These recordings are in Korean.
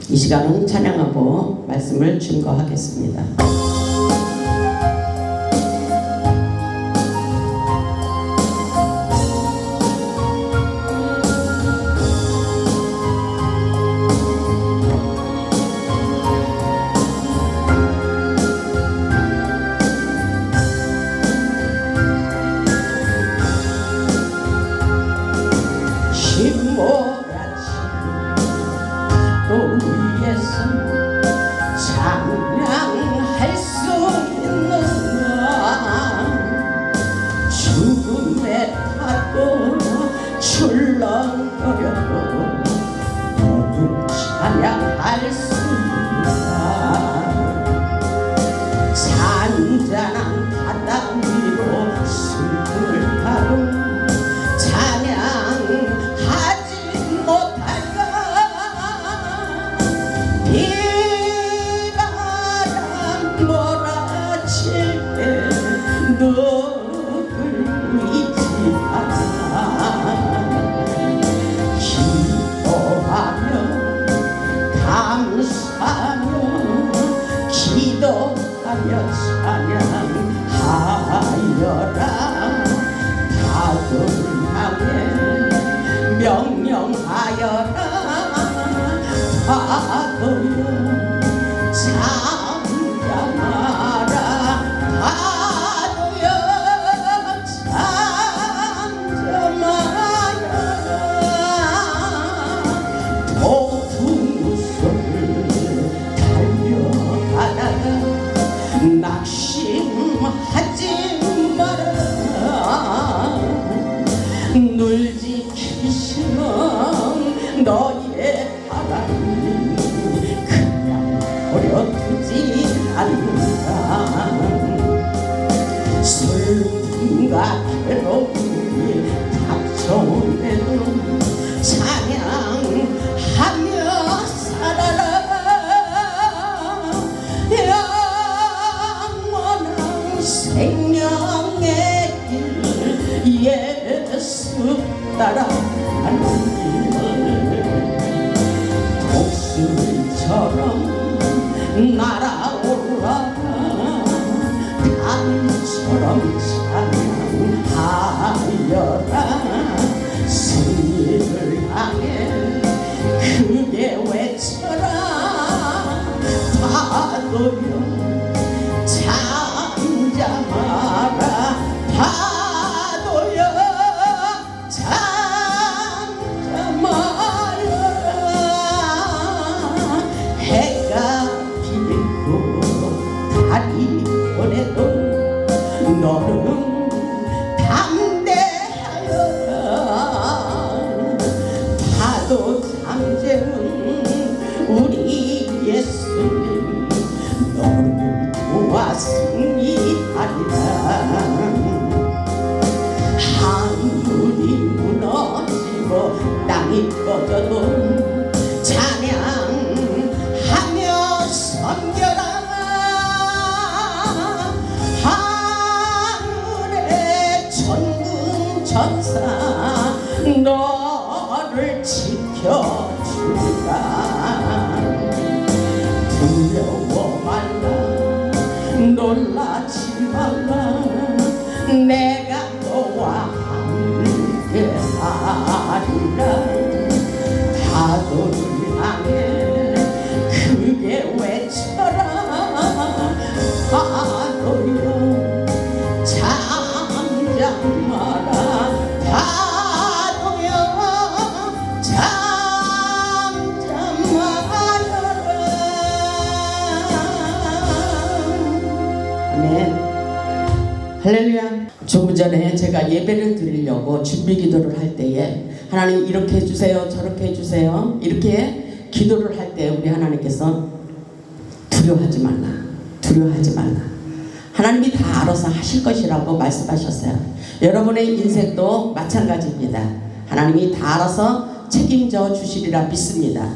이 시간은 찬양하고 말씀을 증거하겠습니다. 찬양할 수 있는가. 죽음의 파도 출렁거려도 너를 찬양할 수 있다. 잔잔한 바다 위로 숨을 타고 찬양하지 못할까. 너를 잊지 않아. 기도하며 감사하며 기도하며 찬양하여라. 파도를 향해 명령하여라. 파도여 잠잠하라. 낙심하지 마라. 늘 지키시는 너의 하나님 그냥 버려두지 않는다. 슬픔과 괴로움이 닥쳐온데도 찬양하며 살아라. 생명의 길 예수 따라가는 길 독수리처럼 날아올라가 달처럼 찬양하여라. 승리를 향해 크게 외쳐라. 파도여 잠잠하라. 파도여 잠잠하여라. 해가 비고 달이 오래도 너는 담대하여라. 파도 잠재운 우리 예수님 너를 도와 승리하리라. 하늘이 무너지고 땅이 꺼져도 찬양하며 섬겨라. 하늘의 천군 천사 너를 지켜주리라. 두려워 말라. 놀라지 말라. 내가 너와 함께 하리라. 파도를 향해 크게 외쳐라. 파도여 잠잠하라. 파도여 잠잠하여라. 아멘. 할렐루야. 조금 전에 제가 예배를 드리려고 준비 기도를 할 때에 하나님 이렇게 해주세요 저렇게 해주세요 이렇게 기도를 할 때 우리 하나님께서 두려워하지 말라. 두려워하지 말라. 하나님이 다 알아서 하실 것이라고 말씀하셨어요. 여러분의 인생도 마찬가지입니다. 하나님이 다 알아서 책임져 주시리라 믿습니다.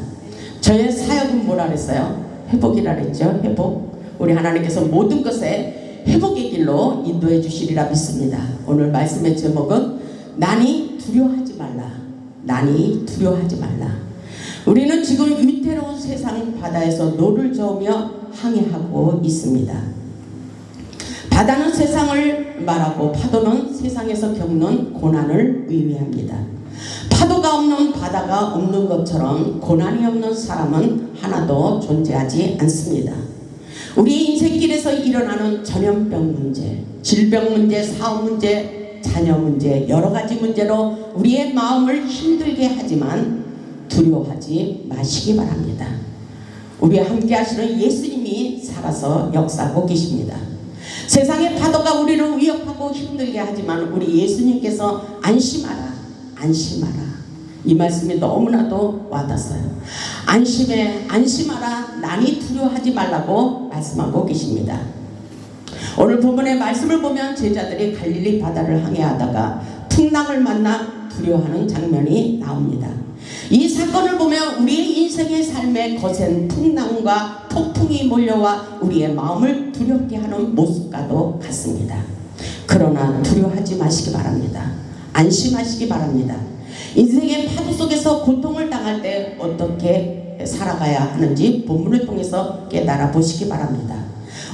저의 사역은 뭐라 그랬어요? 회복이라 그랬죠. 회복. 우리 하나님께서 모든 것에 회복의 길로 인도해 주시리라 믿습니다. 오늘 말씀의 제목은 난이 두려워하지 말라. 난이 두려워하지 말라. 우리는 지금 위태로운 세상 바다에서 노를 저으며 항해하고 있습니다. 바다는 세상을 말하고 파도는 세상에서 겪는 고난을 의미합니다. 파도가 없는 바다가 없는 것처럼 고난이 없는 사람은 하나도 존재하지 않습니다. 우리 인생길에서 일어나는 전염병 문제, 질병 문제, 사업 문제, 자녀 문제, 여러 가지 문제로 우리의 마음을 힘들게 하지만 두려워하지 마시기 바랍니다. 우리와 함께 하시는 예수님이 살아서 역사하고 계십니다. 세상의 파도가 우리를 위협하고 힘들게 하지만 우리 예수님께서 안심하라, 안심하라. 이 말씀이 너무나도 와닿았어요. 안심하라, 난이 두려워하지 말라고 말씀하고 계십니다. 오늘 본문의 말씀을 보면 제자들이 갈릴리 바다를 항해하다가 풍랑을 만나 두려워하는 장면이 나옵니다. 이 사건을 보면 우리의 인생의 삶에 거센 풍랑과 폭풍이 몰려와 우리의 마음을 두렵게 하는 모습과도 같습니다. 그러나 두려워하지 마시기 바랍니다. 안심하시기 바랍니다. 인생의 파도 속에서 고통을 당할 때 어떻게 살아가야 하는지 본문을 통해서 깨달아 보시기 바랍니다.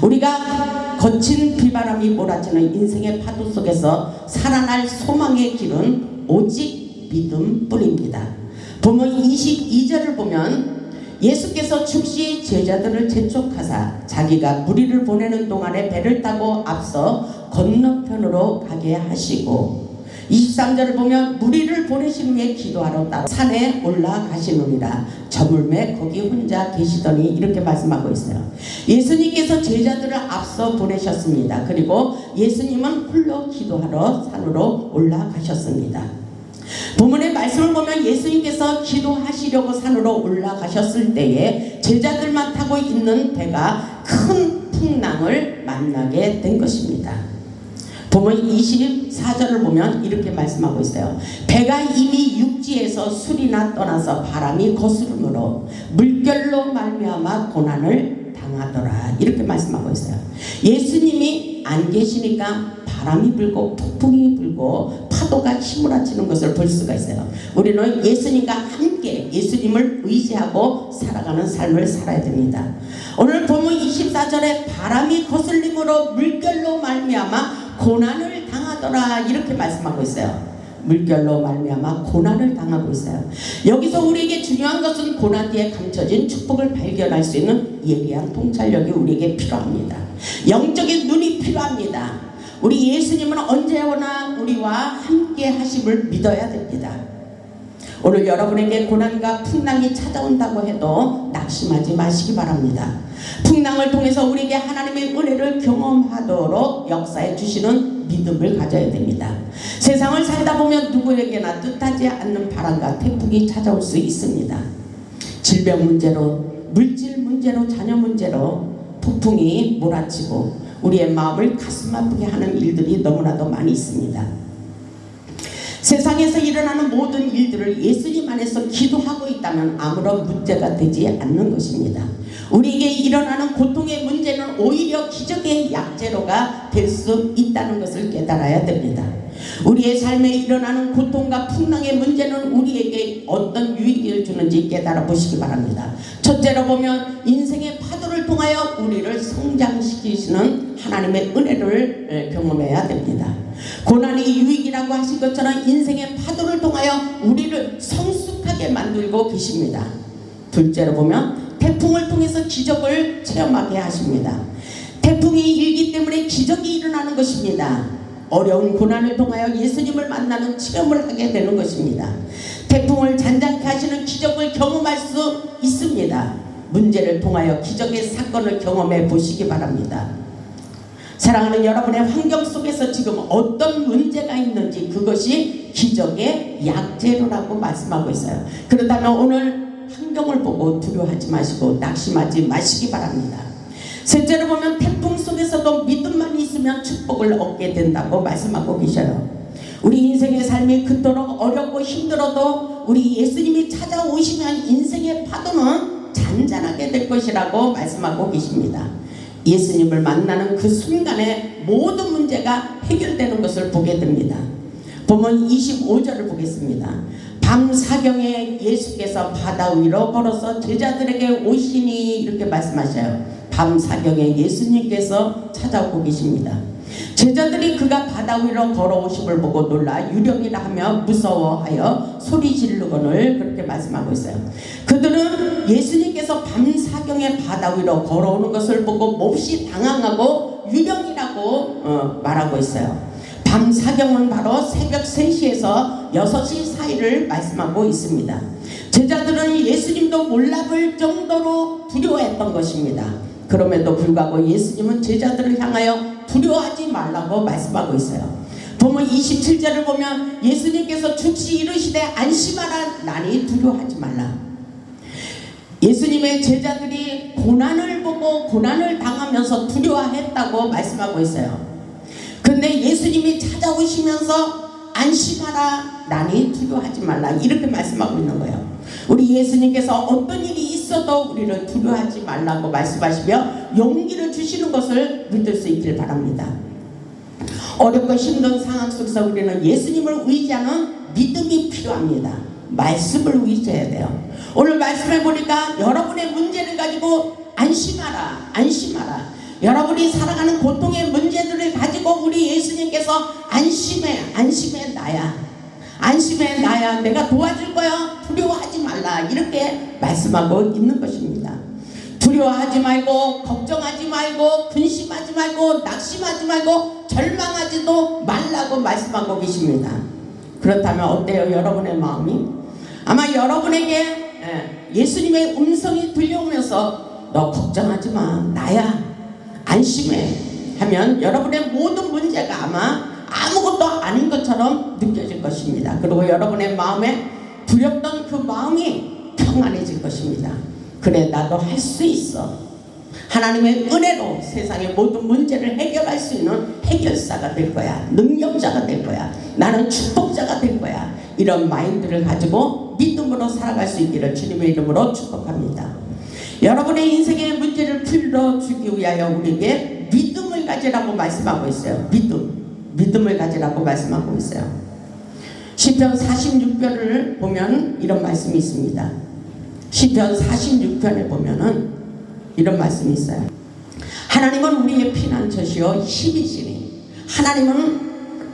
우리가 거친 비바람이 몰아치는 인생의 파도 속에서 살아날 소망의 길은 오직 믿음뿐입니다. 본문 22절을 보면 예수께서 즉시 제자들을 재촉하사 자기가 무리를 보내는 동안에 배를 타고 앞서 건너편으로 가게 하시고 23절을 보면 무리를 보내신 후에 기도하러 따라 산에 올라가시느니라. 저물매 거기 혼자 계시더니 이렇게 말씀하고 있어요. 예수님께서 제자들을 앞서 보내셨습니다. 그리고 예수님은 홀로 기도하러 산으로 올라가셨습니다. 본문의 말씀을 보면 예수님께서 기도하시려고 산으로 올라가셨을 때에 제자들만 타고 있는 배가 큰 풍랑을 만나게 된 것입니다. 본문 24절을 보면 이렇게 말씀하고 있어요. 배가 이미 육지에서 술이나 떠나서 바람이 거스름으로 물결로 말미암아 고난을 당하더라. 이렇게 말씀하고 있어요. 예수님이 안 계시니까 바람이 불고 폭풍이 불고 파도가 휘몰아치는 것을 볼 수가 있어요. 우리는 예수님과 함께 예수님을 의지하고 살아가는 삶을 살아야 됩니다. 오늘 본문 24절에 바람이 거슬림으로 물결로 말미암아 고난을 당하더라 이렇게 말씀하고 있어요. 물결로 말미암아 고난을 당하고 있어요. 여기서 우리에게 중요한 것은 고난 뒤에 감춰진 축복을 발견할 수 있는 예리한 통찰력이 우리에게 필요합니다. 영적인 눈이 필요합니다. 우리 예수님은 언제나 우리와 함께 하심을 믿어야 됩니다. 오늘 여러분에게 고난과 풍랑이 찾아온다고 해도 낙심하지 마시기 바랍니다. 풍랑을 통해서 우리에게 하나님의 은혜를 경험하도록 역사해 주시는 믿음을 가져야 됩니다. 세상을 살다 보면 누구에게나 뜻하지 않는 바람과 태풍이 찾아올 수 있습니다. 질병 문제로, 물질 문제로, 자녀 문제로 폭풍이 몰아치고 우리의 마음을 가슴 아프게 하는 일들이 너무나도 많이 있습니다. 세상에서 일어나는 모든 일들을 예수님 안에서 기도하고 있다면 아무런 문제가 되지 않는 것입니다. 우리에게 일어나는 고통의 문제는 오히려 기적의 약재로가 될 수 있다는 것을 깨달아야 됩니다. 우리의 삶에 일어나는 고통과 풍랑의 문제는 우리에게 어떤 유익을 주는지 깨달아 보시기 바랍니다. 첫째로 보면 인생의 파도를 통하여 우리를 성장시키시는 하나님의 은혜를 경험해야 됩니다. 고난이 유익이라고 하신 것처럼 인생의 파도를 통하여 우리를 성숙하게 만들고 계십니다. 둘째로 보면 태풍을 통해서 기적을 체험하게 하십니다. 태풍이 일기 때문에 기적이 일어나는 것입니다. 어려운 고난을 통하여 예수님을 만나는 체험을 하게 되는 것입니다. 태풍을 잔잔케 하시는 기적을 경험할 수 있습니다. 문제를 통하여 기적의 사건을 경험해 보시기 바랍니다. 사랑하는 여러분의 환경 속에서 지금 어떤 문제가 있는지 그것이 기적의 약재료라고 말씀하고 있어요. 그렇다면 오늘 환경을 보고 두려워하지 마시고 낙심하지 마시기 바랍니다. 셋째로 보면 태풍 속에서도 믿음만 있으면 축복을 얻게 된다고 말씀하고 계셔요. 우리 인생의 삶이 그토록 어렵고 힘들어도 우리 예수님이 찾아오시면 인생의 파도는 잔잔하게 될 것이라고 말씀하고 계십니다. 예수님을 만나는 그 순간에 모든 문제가 해결되는 것을 보게 됩니다. 보면 25절을 보겠습니다. 밤 사경에 예수께서 바다 위로 걸어서 제자들에게 오시니 이렇게 말씀하셔요. 밤 사경에 예수님께서 찾아오고 계십니다. 제자들이 그가 바다 위로 걸어오심을 보고 놀라 유령이라 하며 무서워하여 소리 지르거늘 그렇게 말씀하고 있어요. 그들은 예수님께서 밤 사경에 바다 위로 걸어오는 것을 보고 몹시 당황하고 유령이라고 말하고 있어요. 밤 사경은 바로 새벽 3시에서 6시 사이를 말씀하고 있습니다. 제자들은 예수님도 몰라볼 정도로 두려워했던 것입니다. 그럼에도 불구하고 예수님은 제자들을 향하여 두려워하지 말라고 말씀하고 있어요. 보면 27절을 보면 예수님께서 즉시 이르시되 안심하라 나니 두려워하지 말라. 예수님의 제자들이 고난을 보고 고난을 당하면서 두려워했다고 말씀하고 있어요. 근데 예수님이 찾아오시면서 안심하라 나니 두려워하지 말라 이렇게 말씀하고 있는 거예요. 우리 예수님께서 어떤 일이 있어도 우리를 두려워하지 말라고 말씀하시며 용기를 주시는 것을 믿을 수 있길 바랍니다. 어렵고 힘든 상황 속에서 우리는 예수님을 의지하는 믿음이 필요합니다. 말씀을 의지해야 돼요. 오늘 말씀해 보니까 여러분의 문제를 가지고 안심하라 안심하라. 여러분이 살아가는 고통의 문제들을 가지고 우리 예수님께서 안심해 나야 안심해 나야 내가 도와줄 거야 두려워하지 말라 이렇게 말씀하고 있는 것입니다. 두려워하지 말고 걱정하지 말고 근심하지 말고 낙심하지 말고 절망하지도 말라고 말씀하고 계십니다. 그렇다면 어때요 여러분의 마음이? 아마 여러분에게 예수님의 음성이 들려오면서 너 걱정하지 마 나야 안심해 하면 여러분의 모든 문제가 아마 아무것도 아닌 것처럼 느껴질 것입니다. 그리고 여러분의 마음에 두렵던 그 마음이 평안해질 것입니다. 그래 나도 할 수 있어. 하나님의 은혜로 세상의 모든 문제를 해결할 수 있는 해결사가 될 거야. 능력자가 될 거야. 나는 축복자가 될 거야. 이런 마인드를 가지고 믿음으로 살아갈 수 있기를 주님의 이름으로 축복합니다. 여러분의 인생의 문제를 풀어주기 위하여 우리에게 믿음을 가지라고 말씀하고 있어요. 믿음을 가지라고 말씀하고 있어요. 시편 46편을 보면 이런 말씀이 있습니다. 시편 46편에 보면은 이런 말씀이 있어요. 하나님은 우리의 피난처시요 힘이시니 하나님은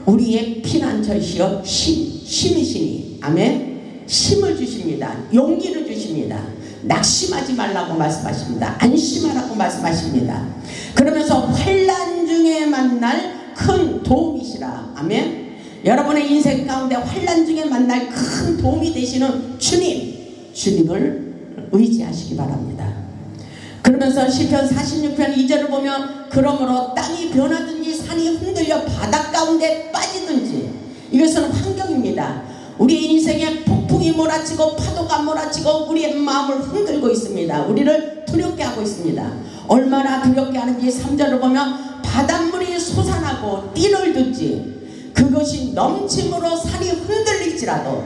우리의 피난처시요 힘이시니 아멘. 힘을 주십니다. 용기를 주십니다. 낙심하지 말라고 말씀하십니다. 안심하라고 말씀하십니다. 그러면서 환난 중에 만날 큰 도움이시라. 아멘. 여러분의 인생 가운데 환난 중에 만날 큰 도움이 되시는 주님을 의지하시기 바랍니다. 그러면서 시편 46편 2절을 보면 그러므로 땅이 변하든지 산이 흔들려 바닷 가운데 빠지든지 이것은 환경입니다. 우리의 인생에 폭풍이 몰아치고 파도가 몰아치고 우리의 마음을 흔들고 있습니다. 우리를 두렵게 하고 있습니다. 얼마나 두렵게 하는지 3절을 보면 바닷물이 솟아나고 띠를 듣지 그것이 넘침으로 산이 흔들릴지라도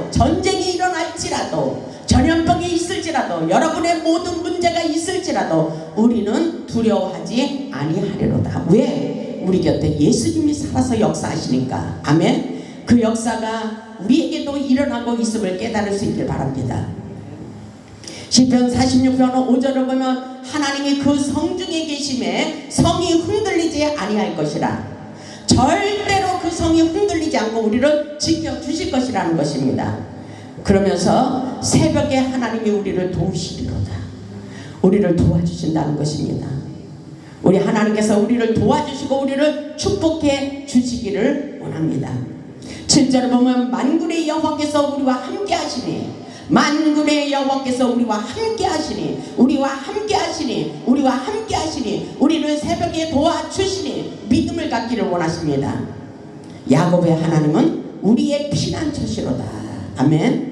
전쟁이 일어날지라도 전염병이 있을지라도 여러분의 모든 문제가 있을지라도 우리는 두려워하지 아니하리로다. 왜? 우리 곁에 예수님이 살아서 역사하시니까. 아멘. 그 역사가 우리에게도 일어나고 있음을 깨달을 수 있길 바랍니다. 시편 46편 5절을 보면 하나님이 그 성중에 계심에 성이 흔들리지 아니할 것이라. 절대로 그 성이 흔들리지 않고 우리를 지켜주실 것이라는 것입니다. 그러면서 새벽에 하나님이 우리를 도우시리로다. 우리를 도와주신다는 것입니다. 우리 하나님께서 우리를 도와주시고 우리를 축복해 주시기를 원합니다. 7절을 보면 만군의 여호와께서 우리와 함께 하시니 만군의 여호와께서 우리와 함께 하시니 우리를 새벽에 도와주시니 믿음을 갖기를 원하십니다. 야곱의 하나님은 우리의 피난처시로다. 아멘.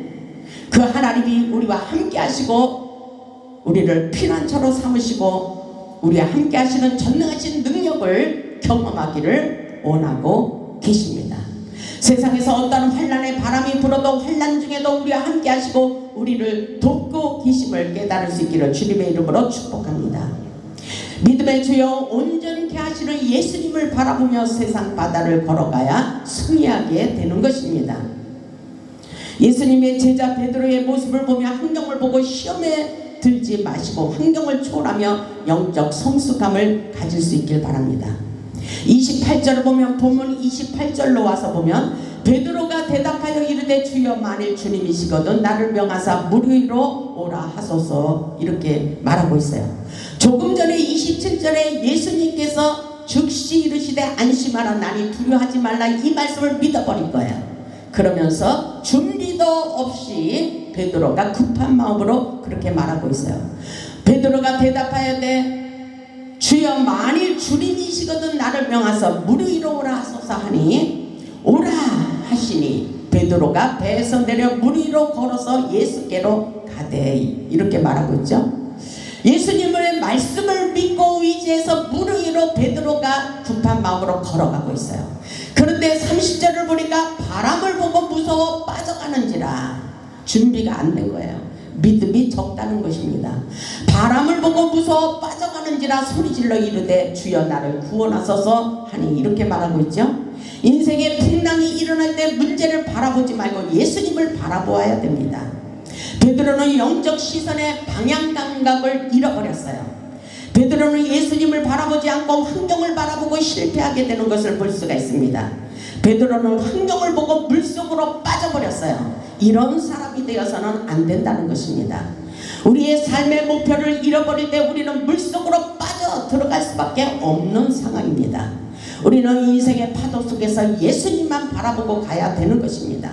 그 하나님이 우리와 함께 하시고 우리를 피난처로 삼으시고 우리와 함께 하시는 전능하신 능력을 경험하기를 원하고 계십니다. 세상에서 어떤 환난의 바람이 불어도 환난 중에도 우리와 함께 하시고 우리를 돕고 계심을 깨달을 수 있기를 주님의 이름으로 축복합니다. 믿음의 주여 온전케 하시는 예수님을 바라보며 세상 바다를 걸어가야 승리하게 되는 것입니다. 예수님의 제자 베드로의 모습을 보며 환경을 보고 시험에 들지 마시고 환경을 초월하며 영적 성숙함을 가질 수 있길 바랍니다. 28절을 보면 본문 28절로 와서 보면 베드로가 대답하여 이르되 주여 만일 주님이시거든 나를 명하사 물 위로 오라 하소서 이렇게 말하고 있어요. 조금 전에 27절에 예수님께서 즉시 이르시되 안심하라 나니 두려워하지 말라 이 말씀을 믿어버린 거예요. 그러면서 준비도 없이 베드로가 급한 마음으로 그렇게 말하고 있어요. 베드로가 대답하여되 주여 만일 주님이시거든 나를 명하사 물 위로 오라 하소서 하니 오라 하시니 베드로가 배에서 내려 물 위로 걸어서 예수께로 가되 이렇게 말하고 있죠. 예수님의 말씀을 믿고 의지해서 물 위로 베드로가 급한 마음으로 걸어가고 있어요. 그런데 30절을 보니까 바람을 보고 무서워 빠져가는지라 준비가 안 된 거예요. 믿음이 적다는 것입니다. 바람을 보고 무서워 빠져가는지라 소리질러 이르되 주여 나를 구원하소서 하니 이렇게 말하고 있죠. 인생의 풍랑이 일어날 때 문제를 바라보지 말고 예수님을 바라보아야 됩니다. 베드로는 영적 시선의 방향 감각을 잃어버렸어요. 베드로는 예수님을 바라보지 않고 환경을 바라보고 실패하게 되는 것을 볼 수가 있습니다. 베드로는 환경을 보고 물속으로 빠져버렸어요. 이런 사람이 되어서는 안 된다는 것입니다. 우리의 삶의 목표를 잃어버릴 때 우리는 물속으로 빠져 들어갈 수밖에 없는 상황입니다. 우리는 인생의 파도 속에서 예수님만 바라보고 가야 되는 것입니다.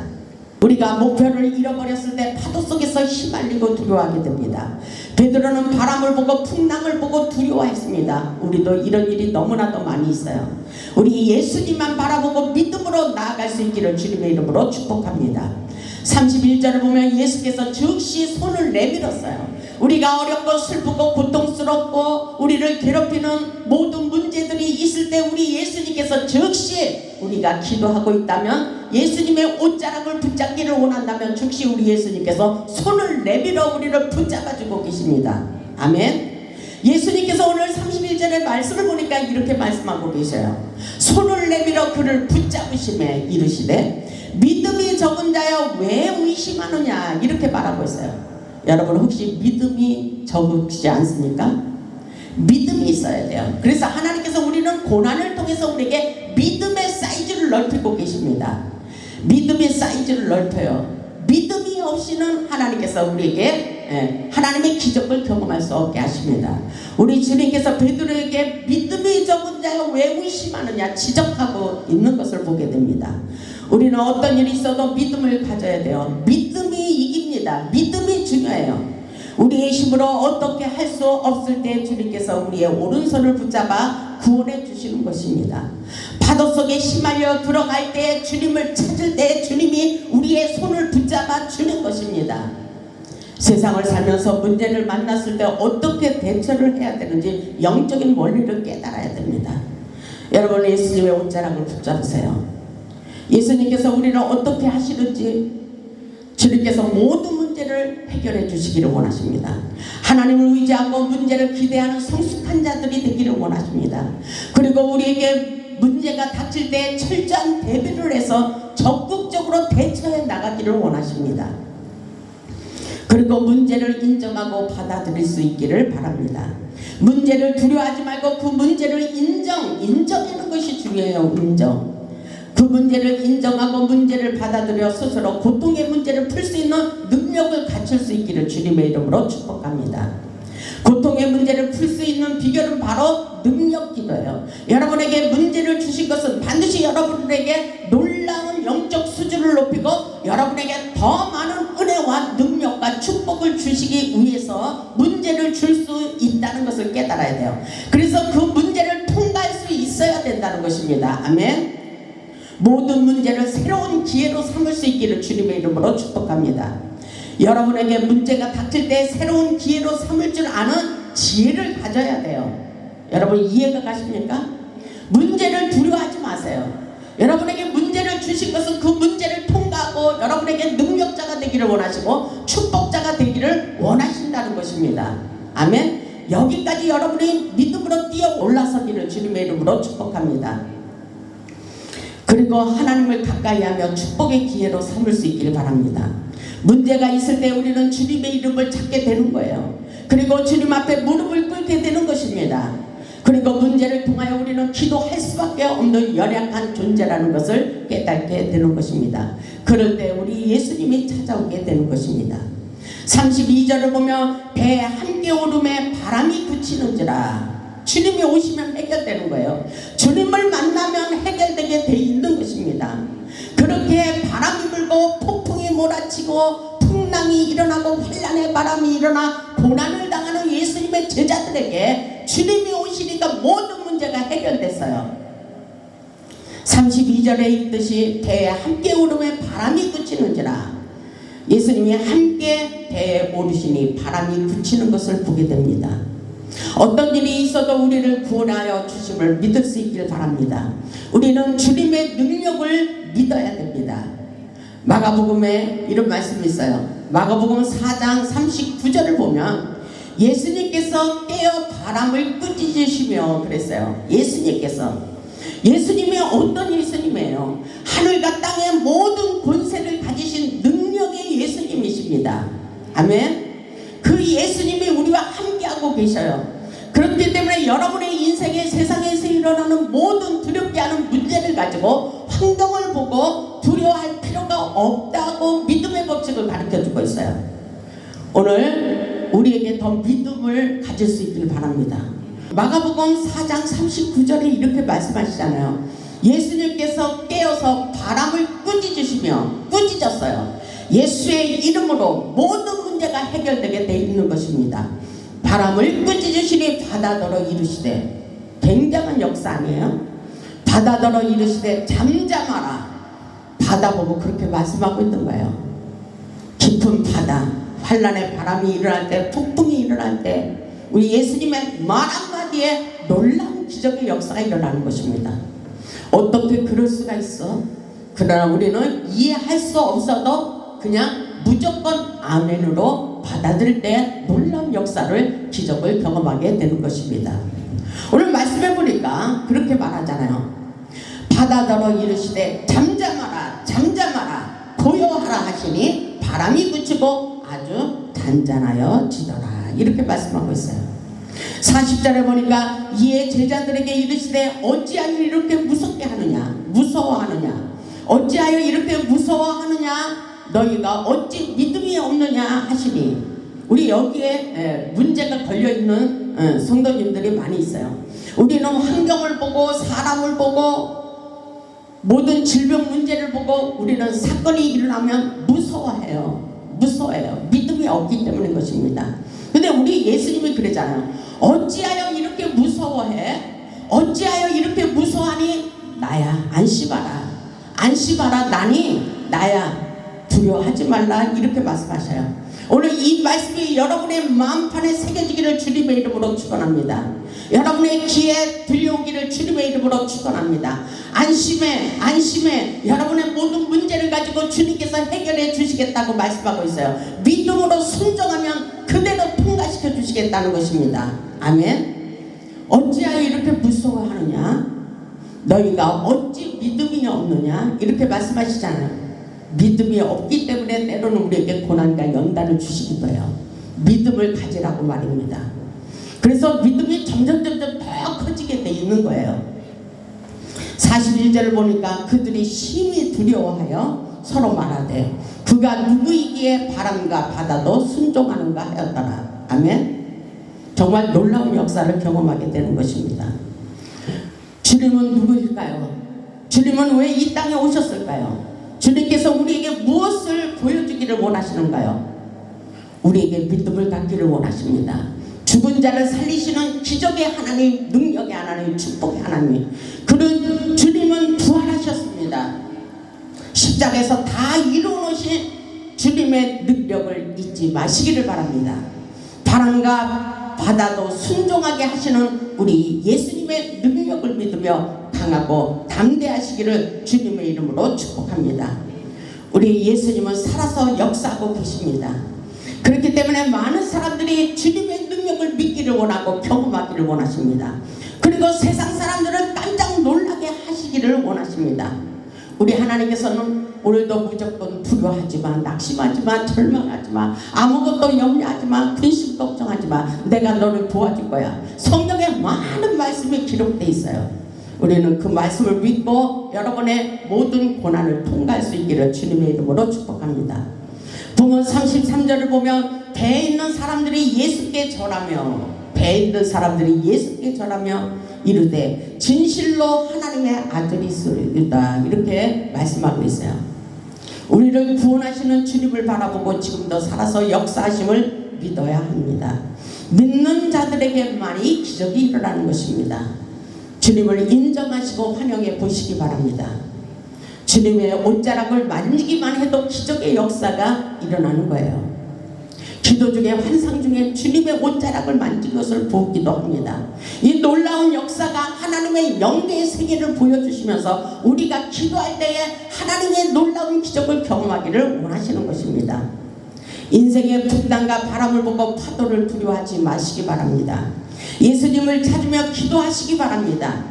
우리가 목표를 잃어버렸을 때 파도 속에서 휘말리고 두려워하게 됩니다. 베드로는 바람을 보고 풍랑을 보고 두려워했습니다. 우리도 이런 일이 너무나도 많이 있어요. 우리 예수님만 바라보고 믿음으로 나아갈 수 있기를 주님의 이름으로 축복합니다. 31절을 보면 예수께서 즉시 손을 내밀었어요. 우리가 어렵고 슬프고 고통스럽고 우리를 괴롭히는 모든 문제들이 있을 때 우리 예수님께서 즉시 우리가 기도하고 있다면 예수님의 옷자락을 붙잡기를 원한다면 즉시 우리 예수님께서 손을 내밀어 우리를 붙잡아주고 계십니다. 아멘. 예수님께서 오늘 31절의 말씀을 보니까 이렇게 말씀하고 계셔요. 손을 내밀어 그를 붙잡으심에 이르시되 믿음이 적은 자여 왜 의심하느냐 이렇게 말하고 있어요. 여러분 혹시 믿음이 적지 않습니까? 믿음이 있어야 돼요. 그래서 하나님께서 우리는 고난을 통해서 우리에게 믿음의 사이즈를 넓히고 계십니다. 믿음의 사이즈를 넓혀요. 믿음이 없이는 하나님께서 우리에게 하나님의 기적을 경험할 수 없게 하십니다. 우리 주님께서 베드로에게 믿음이 적은 자여 왜 의심하느냐 지적하고 있는 것을 보게 됩니다. 우리는 어떤 일이 있어도 믿음을 가져야 돼요. 믿음이 이깁니다. 믿음이 중요해요. 우리의 힘으로 어떻게 할 수 없을 때 주님께서 우리의 오른손을 붙잡아 구원해 주시는 것입니다. 파도 속에 휘말려 들어갈 때 주님을 찾을 때 주님이 우리의 손을 붙잡아 주는 것입니다. 세상을 살면서 문제를 만났을 때 어떻게 대처를 해야 되는지 영적인 원리를 깨달아야 됩니다. 여러분 예수님의 옷자락을 붙잡으세요. 예수님께서 우리를 어떻게 하시는지 주님께서 모든 문제를 해결해 주시기를 원하십니다. 하나님을 의지하고 문제를 기대하는 성숙한 자들이 되기를 원하십니다. 그리고 우리에게 문제가 닥칠 때 철저한 대비를 해서 적극적으로 대처해 나가기를 원하십니다. 그리고 문제를 인정하고 받아들일 수 있기를 바랍니다. 문제를 두려워하지 말고 그 문제를 인정하는 것이 중요해요. 인정. 그 문제를 인정하고 문제를 받아들여 스스로 고통의 문제를 풀 수 있는 능력을 갖출 수 있기를 주님의 이름으로 축복합니다. 고통의 문제를 풀 수 있는 비결은 바로 능력 기도예요. 여러분에게 문제를 주신 것은 반드시 여러분에게 놀라운 영적 수준을 높이고 여러분에게 더 많은 은혜와 능력과 축복을 주시기 위해서 문제를 줄 수 있다는 것을 깨달아야 돼요. 그래서 그 문제를 통과할 수 있어야 된다는 것입니다. 아멘. 모든 문제를 새로운 기회로 삼을 수 있기를 주님의 이름으로 축복합니다. 여러분에게 문제가 닥칠 때 새로운 기회로 삼을 줄 아는 지혜를 가져야 돼요. 여러분 이해가 가십니까? 문제를 두려워하지 마세요. 여러분에게 문제를 주신 것은 그 문제를 통과하고 여러분에게 능력자가 되기를 원하시고 축복자가 되기를 원하신다는 것입니다. 아멘. 여기까지 여러분이 믿음으로 뛰어 올라서기를 주님의 이름으로 축복합니다. 그리고 하나님을 가까이 하며 축복의 기회로 삼을 수 있기를 바랍니다. 문제가 있을 때 우리는 주님의 이름을 찾게 되는 거예요. 그리고 주님 앞에 무릎을 꿇게 되는 것입니다. 그리고 문제를 통하여 우리는 기도할 수밖에 없는 연약한 존재라는 것을 깨닫게 되는 것입니다. 그럴 때 우리 예수님이 찾아오게 되는 것입니다. 32절을 보면 배 함께 오름에 바람이 그치는지라. 주님이 오시면 해결되는 거예요. 주님을 만나면 해결되게 돼 있는 것입니다. 그렇게 바람이 불고 폭풍이 몰아치고 풍랑이 일어나고 환란의 바람이 일어나 고난을 당하는 예수님의 제자들에게 주님이 오시니까 모든 문제가 해결됐어요. 32절에 있듯이 배에 함께 오름에 바람이 그치는지라. 예수님이 함께 배에 오르시니 바람이 그치는 것을 보게 됩니다. 어떤 일이 있어도 우리를 구원하여 주심을 믿을 수 있길 바랍니다. 우리는 주님의 능력을 믿어야 됩니다. 마가복음에 이런 말씀이 있어요. 마가복음 4장 39절을 보면 예수님께서 깨어 바람을 끄짖으시며 그랬어요. 예수님이 어떤 예수님이에요? 하늘과 땅의 모든 권세를 가지신 능력의 예수님이십니다. 아멘. 그 예수님이 우리와 함께하고 계셔요. 그렇기 때문에 여러분의 인생에 세상에서 일어나는 모든 두렵게 하는 문제를 가지고 환경을 보고 두려워할 필요가 없다고 믿음의 법칙을 가르쳐주고 있어요. 오늘 우리에게 더 믿음을 가질 수 있기를 바랍니다. 마가복음 4장 39절에 이렇게 말씀하시잖아요. 예수님께서 깨어서 바람을 꾸짖으셨어요. 예수의 이름으로 모든 문제가 해결되게 되어 있는 것입니다. 바람을 꾸짖으시니 바다더러 이르시되. 굉장한 역사 아니에요? 바다더러 이르시되 잠잠하라. 바다 보고 그렇게 말씀하고 있는 거예요. 깊은 바다, 환란의 바람이 일어날 때, 폭풍이 일어날 때 우리 예수님의 말 한마디에 놀라운 기적의 역사가 일어나는 것입니다. 어떻게 그럴 수가 있어? 그러나 우리는 이해할 수 없어도 그냥 무조건 아멘으로 받아들일 때 놀라운 역사를, 기적을 경험하게 되는 것입니다. 오늘 말씀해 보니까 그렇게 말하잖아요. 바다더러 이르시되 잠잠하라 고요하라 하시니 바람이 그치고 아주 단단하여 지더라. 이렇게 말씀하고 있어요. 40절에 보니까 이에 제자들에게 이르시되 어찌하여 이렇게 무섭게 하느냐, 무서워하느냐, 어찌하여 이렇게 무서워하느냐, 너희가 어찌 믿음이 없느냐 하시니. 우리 여기에 문제가 걸려있는 성도님들이 많이 있어요. 우리는 환경을 보고 사람을 보고 모든 질병 문제를 보고 우리는 사건이 일어나면 무서워해요. 믿음이 없기 때문인 것입니다. 근데 우리 예수님이 그러잖아요. 어찌하여 이렇게 무서워해? 어찌하여 이렇게 무서워하니? 나야, 안심하라. 나니 나야, 두려워하지 말라. 이렇게 말씀하셔요. 오늘 이 말씀이 여러분의 마음판에 새겨지기를 주님의 이름으로 축원합니다. 여러분의 귀에 들려오기를 주님의 이름으로 축원합니다. 안심해. 여러분의 모든 문제를 가지고 주님께서 해결해 주시겠다고 말씀하고 있어요. 믿음으로 순종하면 그대로 통과시켜 주시겠다는 것입니다. 아멘. 어찌하여 이렇게 무서워하느냐? 너희가 어찌 믿음이 없느냐? 이렇게 말씀하시잖아요. 믿음이 없기 때문에 때로는 우리에게 고난과 연단을 주시기도 해요. 믿음을 가지라고 말입니다. 그래서 믿음이 점점 더 커지게 돼 있는 거예요. 41절을 보니까 그들이 심히 두려워하여 서로 말하되 그가 누구이기에 바람과 바다도 순종하는가 하였더라. 아멘. 정말 놀라운 역사를 경험하게 되는 것입니다. 주님은 누구일까요? 주님은 왜 이 땅에 오셨을까요? 주님께서 우리에게 무엇을 보여주기를 원하시는가요? 우리에게 믿음을 갖기를 원하십니다. 죽은 자를 살리시는 기적의 하나님, 능력의 하나님, 축복의 하나님, 그런 주님은 부활하셨습니다. 십자가에서 다 이루어놓으신 주님의 능력을 잊지 마시기를 바랍니다. 바람과 바다도 순종하게 하시는 우리 예수님의 능력을 믿으며 강하고 담대하시기를 주님의 이름으로 축복합니다. 우리 예수님은 살아서 역사하고 계십니다. 그렇기 때문에 많은 사람들이 주님의 능력을 능력을 믿기를 원하고 경험하기를 원하십니다. 그리고 세상 사람들을 깜짝 놀라게 하시기를 원하십니다. 우리 하나님께서는 오늘도 무조건 두려워하지마, 낙심하지마, 절망하지마, 아무것도 염려하지마, 근심 걱정하지마, 내가 너를 도와줄 거야. 성경에 많은 말씀이 기록되어 있어요. 우리는 그 말씀을 믿고 여러분의 모든 고난을 통과할 수 있기를 주님의 이름으로 축복합니다. 본문 33절을 보면 배에 있는 사람들이 예수께 절하며 이르되 진실로 하나님의 아들이시로다, 이렇게 말씀하고 있어요. 우리를 구원하시는 주님을 바라보고 지금도 살아서 역사하심을 믿어야 합니다. 믿는 자들에게만이 기적이 일어나는 것입니다. 주님을 인정하시고 환영해 보시기 바랍니다. 주님의 옷자락을 만지기만 해도 기적의 역사가 일어나는 거예요. 기도 중에 환상 중에 주님의 옷자락을 만진 것을 보기도 합니다. 이 놀라운 역사가 하나님의 영계의 세계를 보여주시면서 우리가 기도할 때에 하나님의 놀라운 기적을 경험하기를 원하시는 것입니다. 인생의 풍랑과 바람을 보고 파도를 두려워하지 마시기 바랍니다. 예수님을 찾으며 기도하시기 바랍니다.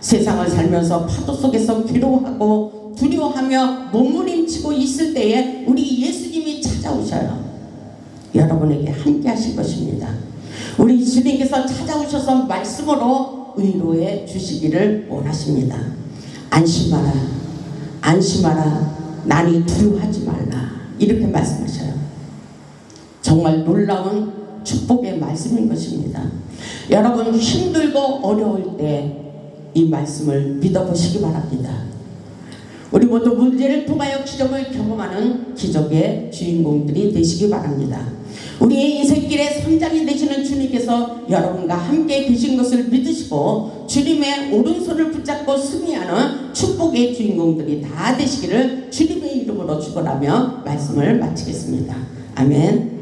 세상을 살면서 파도 속에서 괴로워하고 두려워하며 몸부림치고 있을 때에 우리 예수님이 찾아오셔요. 여러분에게 함께 하실 것입니다. 우리 주님께서 찾아오셔서 말씀으로 위로해 주시기를 원하십니다. 안심하라, 안심하라, 나니 두려워하지 말라, 이렇게 말씀하셔요. 정말 놀라운 축복의 말씀인 것입니다. 여러분 힘들고 어려울 때 이 말씀을 믿어보시기 바랍니다. 우리 모두 문제를 통하여 기적을 경험하는 기적의 주인공들이 되시기 바랍니다. 우리의 인생길의 선장이 되시는 주님께서 여러분과 함께 계신 것을 믿으시고 주님의 오른손을 붙잡고 승리하는 축복의 주인공들이 다 되시기를 주님의 이름으로 축원하며 말씀을 마치겠습니다. 아멘.